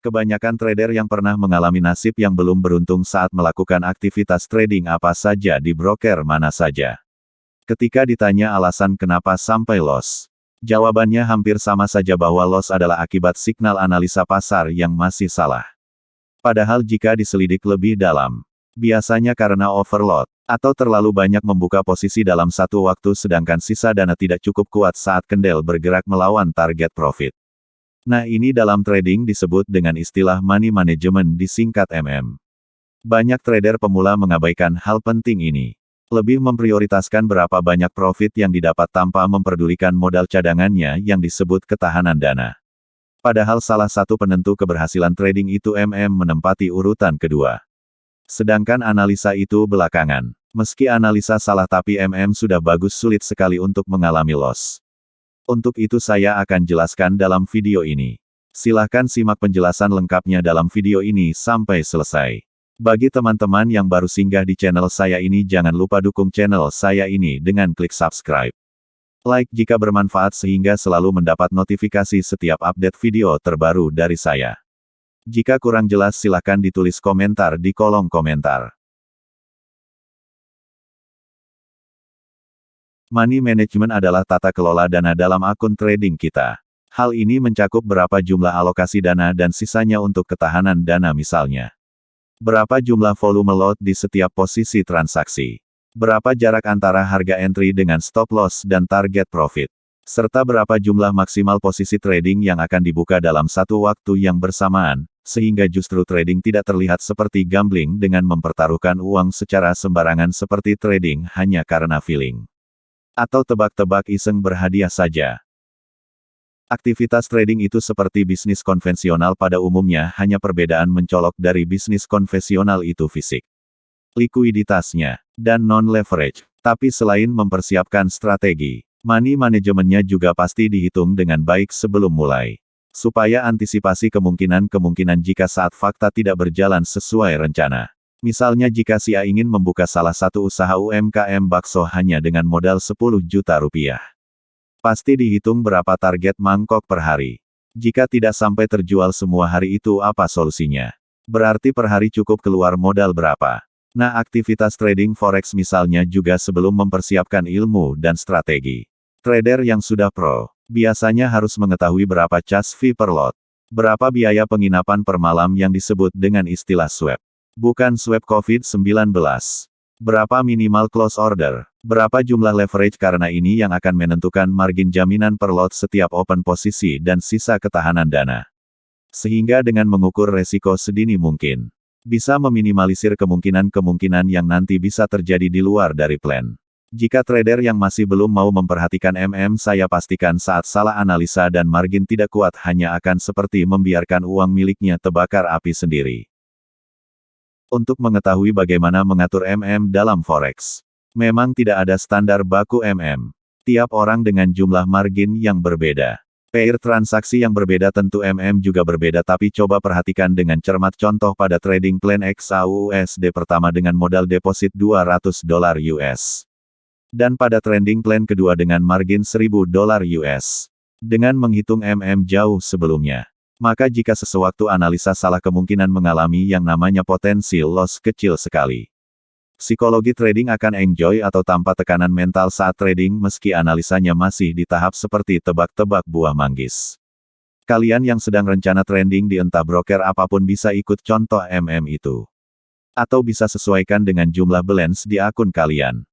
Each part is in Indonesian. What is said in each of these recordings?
Kebanyakan trader yang pernah mengalami nasib yang belum beruntung saat melakukan aktivitas trading apa saja di broker mana saja. Ketika ditanya alasan kenapa sampai loss, jawabannya hampir sama saja bahwa loss adalah akibat signal analisa pasar yang masih salah. Padahal jika diselidik lebih dalam, biasanya karena overload, atau terlalu banyak membuka posisi dalam satu waktu sedangkan sisa dana tidak cukup kuat saat candle bergerak melawan target profit. Nah ini dalam trading disebut dengan istilah money management disingkat MM. Banyak trader pemula mengabaikan hal penting ini. Lebih memprioritaskan berapa banyak profit yang didapat tanpa memperdulikan modal cadangannya yang disebut ketahanan dana. Padahal salah satu penentu keberhasilan trading itu MM menempati urutan kedua. Sedangkan analisa itu belakangan. Meski analisa salah tapi MM sudah bagus sulit sekali untuk mengalami loss. Untuk itu saya akan jelaskan dalam video ini. Silahkan simak penjelasan lengkapnya dalam video ini sampai selesai. Bagi teman-teman yang baru singgah di channel saya ini jangan lupa dukung channel saya ini dengan klik subscribe. Like jika bermanfaat sehingga selalu mendapat notifikasi setiap update video terbaru dari saya. Jika kurang jelas silahkan ditulis komentar di kolom komentar. Money management adalah tata kelola dana dalam akun trading kita. Hal ini mencakup berapa jumlah alokasi dana dan sisanya untuk ketahanan dana misalnya. Berapa jumlah volume lot di setiap posisi transaksi. Berapa jarak antara harga entry dengan stop loss dan target profit. Serta berapa jumlah maksimal posisi trading yang akan dibuka dalam satu waktu yang bersamaan, sehingga justru trading tidak terlihat seperti gambling dengan mempertaruhkan uang secara sembarangan seperti trading hanya karena feeling. Atau tebak-tebak iseng berhadiah saja. Aktivitas trading itu seperti bisnis konvensional pada umumnya hanya perbedaan mencolok dari bisnis konvensional itu fisik, likuiditasnya, dan non-leverage. Tapi selain mempersiapkan strategi, money manajemennya juga pasti dihitung dengan baik sebelum mulai. Supaya antisipasi kemungkinan-kemungkinan jika saat fakta tidak berjalan sesuai rencana. Misalnya jika si A ingin membuka salah satu usaha UMKM bakso hanya dengan modal 10 juta rupiah. Pasti dihitung berapa target mangkok per hari. Jika tidak sampai terjual semua hari itu apa solusinya? Berarti per hari cukup keluar modal berapa? Nah aktivitas trading forex misalnya juga sebelum mempersiapkan ilmu dan strategi. Trader yang sudah pro, biasanya harus mengetahui berapa cash fee per lot. Berapa biaya penginapan per malam yang disebut dengan istilah swap. Bukan swap COVID-19. Berapa minimal close order? Berapa jumlah leverage karena ini yang akan menentukan margin jaminan per lot setiap open posisi dan sisa ketahanan dana. Sehingga dengan mengukur resiko sedini mungkin, bisa meminimalisir kemungkinan-kemungkinan yang nanti bisa terjadi di luar dari plan. Jika trader yang masih belum mau memperhatikan MM saya pastikan saat salah analisa dan margin tidak kuat hanya akan seperti membiarkan uang miliknya terbakar api sendiri. Untuk mengetahui bagaimana mengatur MM dalam forex. Memang tidak ada standar baku MM. Tiap orang dengan jumlah margin yang berbeda. Pair transaksi yang berbeda tentu MM juga berbeda tapi coba perhatikan dengan cermat contoh pada trading plan XAUUSD pertama dengan modal deposit $200 US. Dan pada trading plan kedua dengan margin $1000 US. Dengan menghitung MM jauh sebelumnya. Maka jika sesewaktu analisa salah kemungkinan mengalami yang namanya potensi loss kecil sekali. Psikologi trading akan enjoy atau tanpa tekanan mental saat trading meski analisanya masih di tahap seperti tebak-tebak buah manggis. Kalian yang sedang rencana trending di entah broker apapun bisa ikut contoh MM itu. Atau bisa sesuaikan dengan jumlah balance di akun kalian.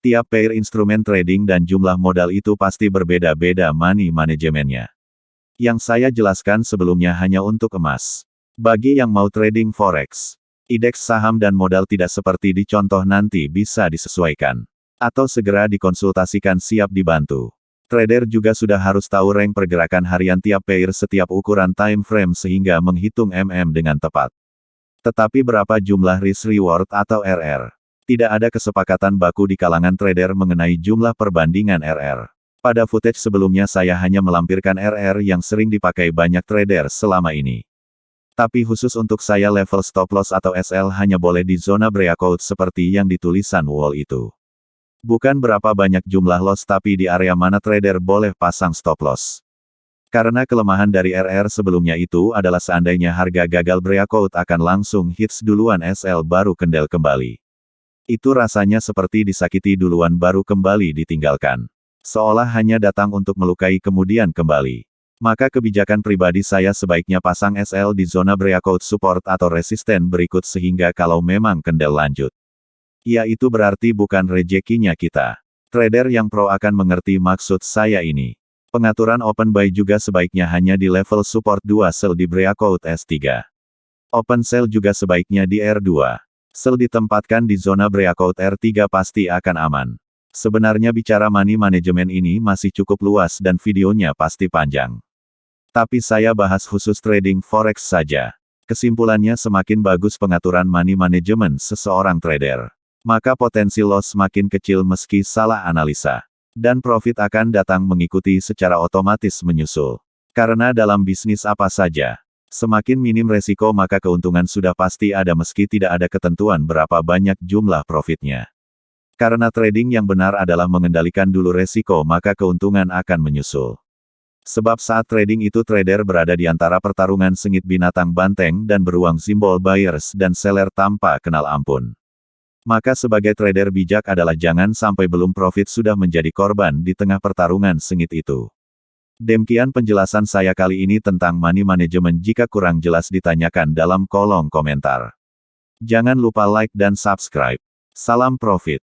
Tiap pair instrumen trading dan jumlah modal itu pasti berbeda-beda money manajemennya. Yang saya jelaskan sebelumnya hanya untuk emas. Bagi yang mau trading forex, indeks saham dan modal tidak seperti di contoh nanti bisa disesuaikan. Atau segera dikonsultasikan siap dibantu. Trader juga sudah harus tahu rank pergerakan harian tiap pair setiap ukuran time frame sehingga menghitung dengan tepat. Tetapi berapa jumlah risk reward atau RR? Tidak ada kesepakatan baku di kalangan trader mengenai jumlah perbandingan RR. Pada footage sebelumnya saya hanya melampirkan RR yang sering dipakai banyak trader selama ini. Tapi khusus untuk saya level stop loss atau SL hanya boleh di zona breakout seperti yang ditulisan wall itu. Bukan berapa banyak jumlah loss tapi di area mana trader boleh pasang stop loss. Karena kelemahan dari RR sebelumnya itu adalah seandainya harga gagal breakout akan langsung hits duluan SL baru kendel kembali. Itu rasanya seperti disakiti duluan baru kembali ditinggalkan. Seolah hanya datang untuk melukai kemudian kembali. Maka kebijakan pribadi saya sebaiknya pasang SL di zona breakout support atau resisten berikut sehingga kalau memang kendel lanjut. Ya itu berarti bukan rezekinya kita. Trader yang pro akan mengerti maksud saya ini. Pengaturan open buy juga sebaiknya hanya di level support 2 sell di breakout S3. Open sell juga sebaiknya di R2. Sell ditempatkan di zona breakout R3 pasti akan aman. Sebenarnya bicara money management ini masih cukup luas dan videonya pasti panjang. Tapi saya bahas khusus trading forex saja. Kesimpulannya semakin bagus pengaturan money management seseorang trader, maka potensi loss semakin kecil meski salah analisa. Dan profit akan datang mengikuti secara otomatis menyusul. Karena dalam bisnis apa saja, semakin minim resiko maka keuntungan sudah pasti ada meski tidak ada ketentuan berapa banyak jumlah profitnya. Karena trading yang benar adalah mengendalikan dulu resiko maka keuntungan akan menyusul. Sebab saat trading itu trader berada di antara pertarungan sengit binatang banteng dan beruang simbol buyers dan seller tanpa kenal ampun. Maka sebagai trader bijak adalah jangan sampai belum profit sudah menjadi korban di tengah pertarungan sengit itu. Demikian penjelasan saya kali ini tentang money management. Jika kurang jelas ditanyakan dalam kolom komentar. Jangan lupa like dan subscribe. Salam profit.